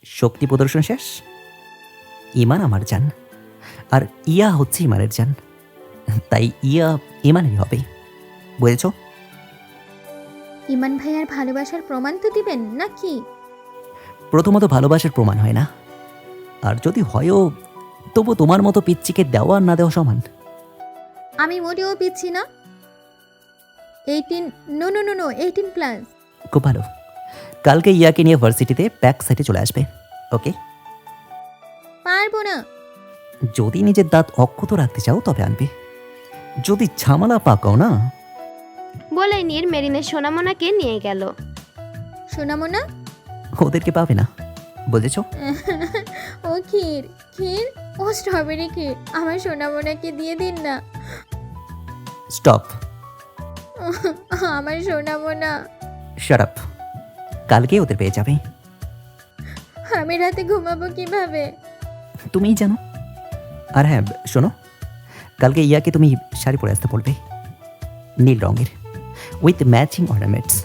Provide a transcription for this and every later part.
শক্তি প্রদর্শন শেষ। ইমান আমার জান, আর ইয়া হচ্ছে ইমানের জান, তাই ইয়া ইমানেরই হবে, বুঝেছ? ইমান ভাইয়ার ভালোবাসার প্রমাণ তো দিবেন নাকি? প্রথমত ভালোবাসার প্রমাণ হয় না, আর যদি হয়ও তবু তোমার মতো পিচ্চিকে দেওয়া আর না দেওয়া সমান। আমি মোটেও পিচ্ছি না। 18, নো নো নো নো 18+। খুব ভালো, কালকে ইয়াকে নিয়ে ভার্সিটিতে ব্যাক সাইডে চলে আসবে, ওকে? পারবো না। যদি নিজের দাঁত অক্ষত রাখতে চাও তবে আনবে, যদি ঝামেলা পাকাও না। বলে নীর মেরিনের সোনামোনাকে নিয়ে গেল। শোনামো না? ওদেরকে পাবে না, বুঝেছ? ও ক্ষীর ক্ষীর, ও স্ট্রবেরি ক্ষীর, আমার সোনামোনাকে দিয়ে দিন না। স্টপ, আমার সোনামোনা। শাট আপ, কালকে ওদের পেয়ে যাবে। আমি রাতে ঘুমাবো কিভাবে? তুমিই জানো। আর হ্যাঁ শোনো, কালকে ইয়াকে তুমি শাড়ি পরে আসতে বলবে, নীল রঙের উইথ ম্যাচিং অর্নামেন্টস।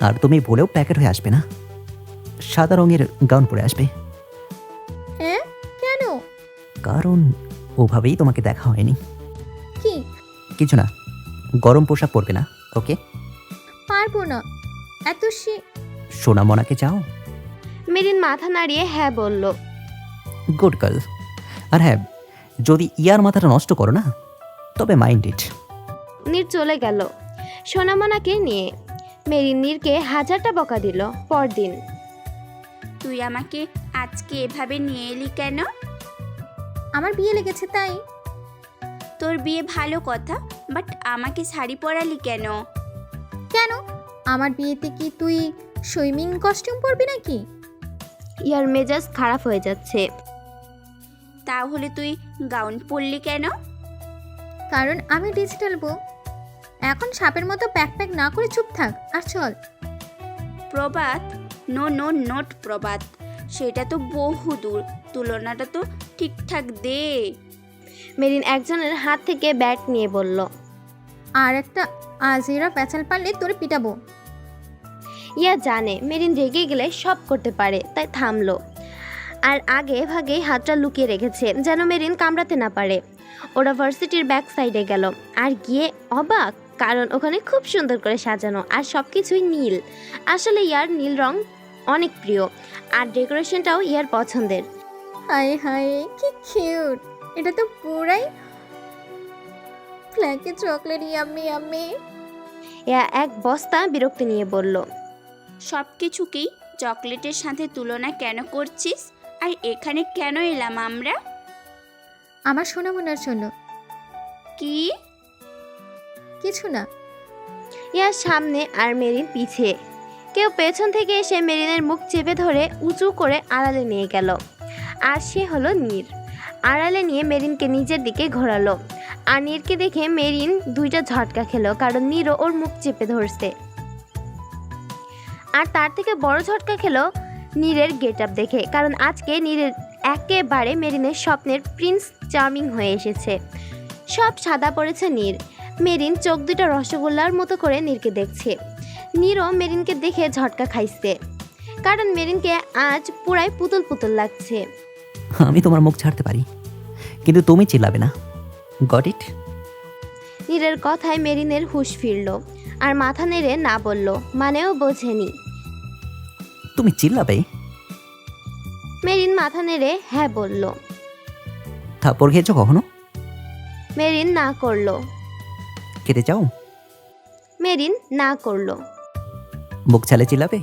আর তুমি বলেও প্যাকেট হয়ে আসবে না, সাদা রঙের গাউন পরে আসবে। হ্যাঁ কেন? কারণ ওভাবেই তোমাকে দেখা হয়নি। কি? কিছু না, গরম পোশাক পরবে না, ওকে? পারবো না, এত সোনামনাকে চাও? মেরিন মাথা নাড়িয়ে হ্যাঁ বলল। Good girl. আর হ্যাঁ, যদি ইয়ার মাথাটা নষ্ট করো না তবে মাইন্ড ইট। নীর চলে গেল সোনামোনাকে নিয়ে। মেরিন নীরকে হাজারটা বকা দিল। পরদিন, তুই আমাকে আজকে এভাবে নিয়ে এলি কেন? আমার বিয়ে লেগেছে তাই। তোর বিয়ে ভালো কথা, বাট আমাকে শাড়ি পরালি কেন? কেন? আমার বিয়েতে কি তুই সুইমিং কস্টিউম পরবি নাকি? ইয়ার মেজাজ খারাপ হয়ে যাচ্ছে। তাহলে তুই গাউন পরলি কেন? কারণ আমি ডিজিটাল বউ। এখন সাপের মতো প্যাক প্যাক না করে চুপ থাক আর চল। প্রবাদ, নো নো নট প্রবাদ, সেটা তো বহু দূর, তুলনাটা তো ঠিকঠাক দে। মেরিন একজনের হাত থেকে ব্যাট নিয়ে বলল। আর একটা আজেরা প্যাচাল পারলে তোরে পিটাবো। ইয়া জানে মেরিন রেগে গেলে সব করতে পারে, তাই থামলো। আর আগে ভাগেই হাতটা লুকিয়ে রেখেছে যেন মেরিন কামড়াতে না পারে। ওরা ভার্সিটির ব্যাক সাইডে গেল, আর গিয়ে অবাক, কারণ ওখানে খুব সুন্দর করে সাজানো আর সব কিছুই নীল। আসলে ইয়ার নীল রং অনেক প্রিয়, আর ডেকোরেশনটাও ইয়ার পছন্দের। হায় হায় কি কিউট, এটা তো পুরাই ফ্ল্যাকে চকলেট। Yummy yummy. ইয়া এক বস্তা বিরক্তি নিয়ে বলল। সব কিছুকেই চকলেটের সাথে তুলনা কেন করছিস? আর এখানে কেন এলাম আমরা? আমার সোনামোনার জন্য। কি? কিছু না। ইয়ার সামনে আর মেরিন পিছে। কেউ পেছন থেকে এসে মেরিনের মুখ চেপে ধরে উঁচু করে আড়ালে নিয়ে গেল। আর সে হলো নীর। আড়ালে নিয়ে মেরিনকে নিজের দিকে ঘোরালো। আর নীরকে দেখে মেরিন দুইটা ঝটকা খেলো, কারণ নীরও ওর মুখ চেপে ধরছে। আর তার থেকে বড় ঝটকা খেলো নীরের গেট আপ দেখে, কারণ আজকে নীরের একেবারে মেরিনের স্বপ্নের প্রিন্স চার্মিং হয়ে এসেছে। সব সাদা পড়েছে নীর। মেরিন চোখ দুটো রসগোল্লার মতো করে নীরকে দেখছে। নীরও মেরিনকে দেখে ঝটকা খাইছে, কারণ মেরিনকে আজ পুরাই পুতুল পুতুল লাগছে। আমি তোমার মুখ ছাড়তে পারি, কিন্তু তুমি চিল্লাবে না, গট ইট? নীরের কথায় মেরিনের হুঁশ ফিরল, আর মাথা নেড়ে না বলল, মানেও বোঝেনি। তুমি চিল্লাবে? মেরিন মাথা নেড়ে হ্যাঁ বলল। থাপ্পড় খেয়েছো কখনো? মেরিন না করলো। খেতে চাও? মেরিন না করলো। মুখ ছালে চিল্লাবে?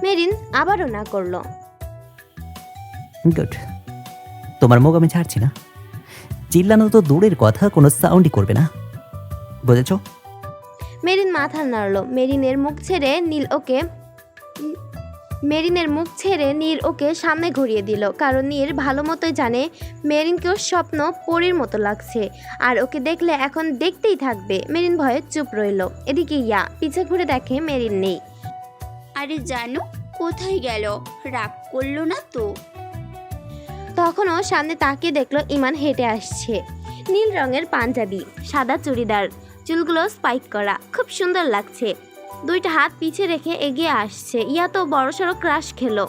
মেরিন আবারও না করলো। গুড, তোমার মুখ আমি ছাড়ছি না। চিল্লানো তো দূরের কথা, কোনো সাউন্ডই করবে না, বুঝেছ? মেরিন মাথা নাড়ল। মেরিনের মুখ ছেড়ে নীর ওকে সামনে ঘুরিয়ে দিল, কারণ নীর ভালো মতোই জানে মেরিনকেও স্বপ্ন পরীর মতো লাগছে, আর ওকে দেখলে এখন দেখতেই থাকবে। মেরিন ভয়ে চুপ রইল। এদিকে ইয়া পিছে ঘুরে দেখে মেরিন নেই। আরে জানো কোথায় গেল? রাগ করলো না তো? তখনও সামনে তাকিয়ে দেখলো ইমান হেঁটে আসছে। নীল রঙের পাঞ্জাবি, সাদা চুড়িদার, চুলগুলো স্পাইক করা, খুব সুন্দর লাগছে। দুইটা হাত পিছে রেখে এগিয়ে আসছে। ইয়া তো বড়সড় ক্রাশ খেলো।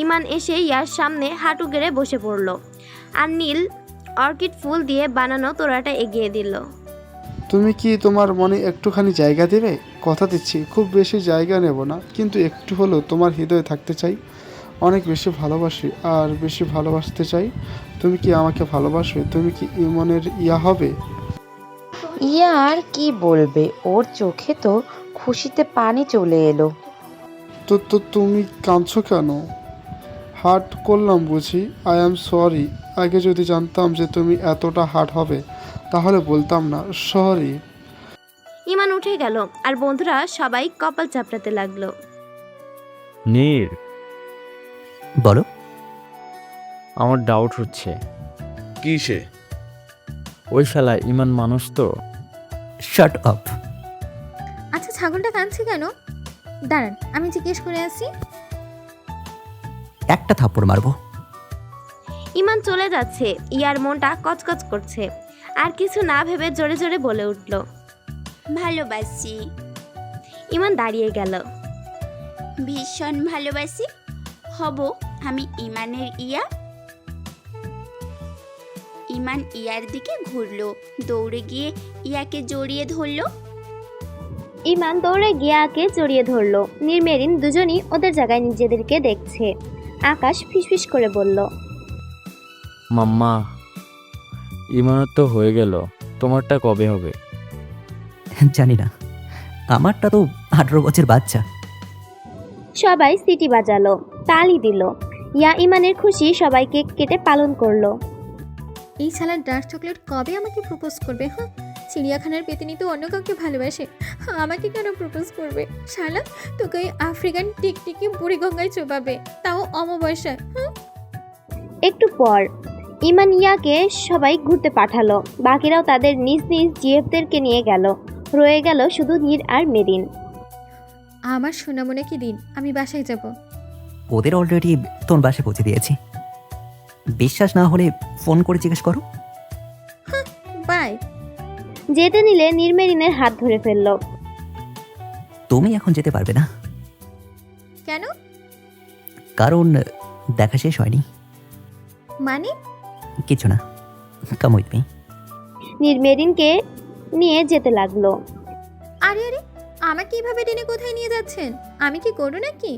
ইমান এসে ইয়ার সামনে হাঁটু গেড়ে বসে পড়ল আর নীল অর্কিড ফুল দিয়ে বানানো তোড়াটা এগিয়ে দিল। তুমি কি তোমার মনে একটুখানি জায়গা দেবে? কথা দিচ্ছি খুব বেশি জায়গা নেব না, কিন্তু একটু হলেও তোমার হৃদয়ে থাকতে চাই। অনেক বেশি ভালোবাসি আর বেশি ভালোবাসতে চাই। তুমি কি আমাকে ভালোবাসবে? তুমি কি ইমনের ইয়া হবে? ইয়া আর কি বলবে, ওর চোখে তো খুশিতে পানি চলে এলো। তো তুমি কাঁদছো কেন? হার্ট করলাম বুঝি? I am sorry. আগে যদি জানতাম যে তুমি এতটা হার্ট হবে তাহলে বলতাম না। সরি। ইমান উঠে গেল আর বন্ধুরা সবাই কপাল চাপড়াতে লাগলো। নীর, বলো। আমার ডাউট হচ্ছে। কিসে? ওই শালা ইমান মানুষ তো? Shut up. আচ্ছা ছাগলটা কাঁদছে কেন? দাঁড়ান আমি জিজ্ঞেস করে আসি। একটা থাপ্পড় মারবো। ইমান চলে যাচ্ছে। ইয়ার মনটা কচকচ করছে। আর কিছু না ভেবে জোরে জোরে বলে উঠল, ভালোবাসি, ইমান দাঁড়িয়ে গেল। ভীষণ ভালোবাসি। হব আমি ইমানের ইয়া। ইমান ইয়ার দিকে ঘুরলো, দৌড়ে গিয়ে ইয়াকে জড়িয়ে ধরলো। ইমান দৌড়ে গিয়াকে জড়িয়ে ধরলো। নির্মেরিন দুজনই ওদের জায়গায় নিজেদেরকে দেখছে। আকাশ ফিসফিস করে বলল, মাম্মা, ইমানের তো হয়ে গেল, তোমারটা কবে হবে? জানি না, আমারটা তো 18 বছর বাচ্চা। সবাই সিটি বাজালো, তালি দিল। ইয়া ইমানের খুশি সবাই কেক কেটে পালন করলো। এই শালার ডার্ক চকলেট কবে আমাকে প্রপোজ করবে? হ্যাঁ, চিড়িয়াখানার পেতিনি তো অন্য কাউকে ভালোবাসে, আমাকে কেন প্রপোজ করবে? শালা তোকে ওই আফ্রিকান টিকটিকি বুড়ি গঙ্গায় চোবাবে, তাও অমাবস্যায়। হ্যাঁ, একটু পর ইমান ইয়াকে সবাই ঘুরতে পাঠালো। বাকিরাও তাদের নিজ নিজ জিএফদেরকে নিয়ে গেল। রয়ে গেল শুধু নীর আর মেরিন। আমার সোনামনে কি দিন, আমি বাসায় যাব। ওদের অলরেডি তোর বাসে পৌঁছে দিয়েছি। বিশ্বাস না হলে ফোন করে জিজ্ঞেস করো। বাই। যেতে নিলে নীর মেরিনের হাত ধরে ফেললো। তুমি এখন যেতে পারবে না, কেন? কারণ দেখা শেষ হয়নি। মানে? কিছু না, কাম উইথ মি। নীর মেরিনকে নিয়ে যেতে লাগলো। আরে আরে, আমাকে এইভাবে টেনে কোথায় নিয়ে যাচ্ছেন? আমি কি করো নাকি?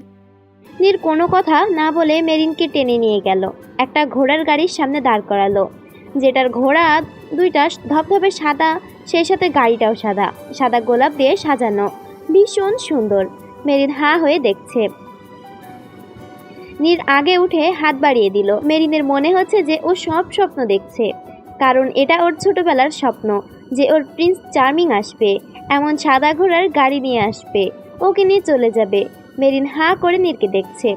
নীর কোনো কথা না বলে মেরিনকে টেনে নিয়ে গেল। একটা ঘোড়ার গাড়ির সামনে দাঁড় করালো, যেটার ঘোড়া দুইটা ধবধবে সাদা, সেই সাথে গাড়িটাও সাদা। সাদা গোলাপ দিয়ে সাজানো, ভীষণ সুন্দর। মেরিন হা হয়ে দেখছে। নীর আগে উঠে হাত বাড়িয়ে দিল। মেরিনের মনে হচ্ছে যে ও সব স্বপ্ন দেখছে, কারণ এটা ওর ছোটবেলার স্বপ্ন যে ওর প্রিন্স চার্মিং আসবে, এমন সাদা ঘোড়ার গাড়ি নিয়ে আসবে, ওকে নিয়ে চলে যাবে। মেরিন হা করে নীরকে দেখছে।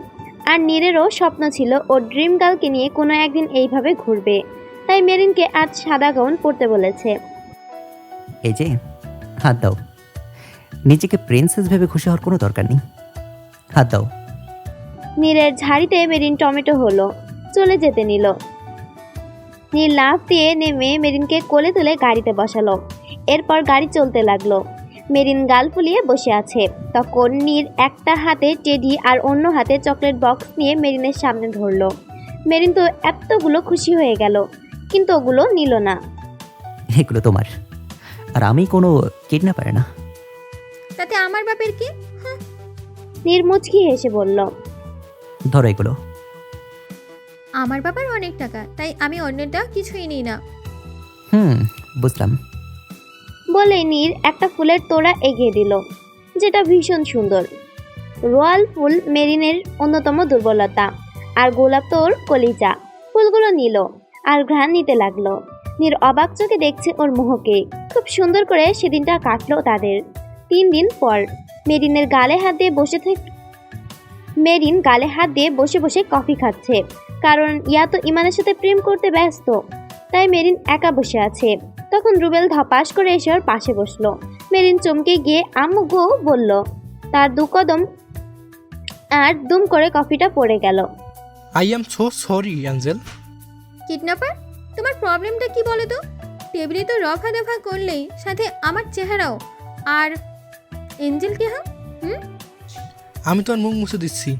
আর নীরেরও স্বপ্ন ছিল ওর ড্রিম গার্লকে নিয়ে কোনো একদিন এইভাবে ঘুরবে। তাই মেরিনকে আজ সাদা গাউন পরতে বলেছে। এই যে হাত দাও। নিজেকে প্রিন্সেস ভেবে খুশি হওয়ার কোনো দরকার নেই। হাত দাও। নীরের ঝাড়িতে মেরিন টমেটো হলো, চলে যেতে নিল। নীর লাফ দিয়ে নেমে মেরিনকে কোলে তুলে গাড়িতে বসালো। এরপর গাড়ি চলতে লাগলো। মেরিন গাল ফুলিয়ে বসে আছে। তখন নীর একটা হাতে টেডি আর অন্য হাতে চকলেট বক্স নিয়ে মেরিনের সামনে ধরলো। মেরিন তো এতগুলো খুশি হয়ে গেল, কিন্তু ওগুলো নিল না। এগুলো তোমার, আর আমি কোনো কিডন্যাপার না। তাতে আমার বাপের কি? নীর মুচকি হেসে বলল, ধরো এগুলো। আমার বাবার অনেক টাকা, তাই আমি অন্যটা কিছুই নিই না। বুঝলাম। বলে নীর একটা ফুলের তোড়া এগিয়ে দিল, যেটা ভীষণ সুন্দর। রয়্যাল ফুল মেরিনের অন্যতম দুর্বলতা, আর গোলাপ তো ওর কলিজা। ফুলগুলো নিল আর ঘ্রাণ নিতে লাগলো। নীর অবাক চোখে দেখছে ওর মোহকে। খুব সুন্দর করে সেদিনটা কাটলো তাদের। 3 দিন পর মেরিনের গালে হাত দিয়ে মেরিন গালে হাত দিয়ে বসে বসে কফি খাচ্ছে, কারণ ইয়া তো ইমানের সাথে প্রেম করতে ব্যস্ত। তাই মেরিন একা বসে আছে। তখন রুবেল ধপাস করে এসে ওর পাশে বসলো। মেরিন চমকে গিয়ে আম্মু গো বলল। তার 2 কদম আর দুম করে কফিটা পড়ে গেল। I am so sorry Angel. Kidnapper, তোমার প্রবলেমটা কি বলো তো? টেবিলে তো রফা দফা করলেই, সাথে আমার চেহারাও। আর এঞ্জেল কে? হ্যাঁ, হুম? আমি তোর মুখ মুছে দিচ্ছি।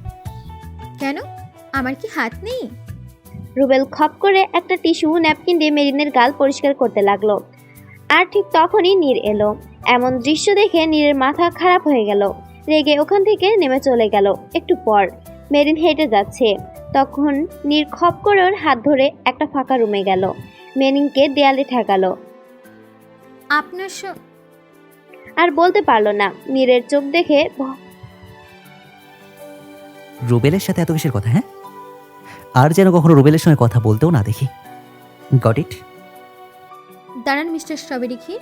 কেন? আমার কি হাত নেই? রুবেল খপ করে একটা টিস্যু ন্যাপকিন দিয়ে মেরিনের গাল পরিষ্কার করতে লাগলো। আর ঠিক তখনই নীর এলো। এমন দৃশ্য দেখে নীরের মাথা খারাপ হয়ে গেল। রেগে ওখান থেকে নেমে চলে গেল। একটু পর মেরিন হেঁটে যাচ্ছে, তখন নীর খপ করে ওর হাত ধরে একটা ফাঁকা রুমে গেল। মেরিনকে দেয়ালে ঠেকালো। আপনার আর বলতে পারলো না। নীরের চোখ দেখে রুবেলের সাথে এত কিসের কথা, হ্যাঁ? আর যেন কখনো রুবেলের সঙ্গে কথা বলতেও না দেখি। Got it? দাঁড়ান মিস্টার স্ট্রবেরি ক্ষীর,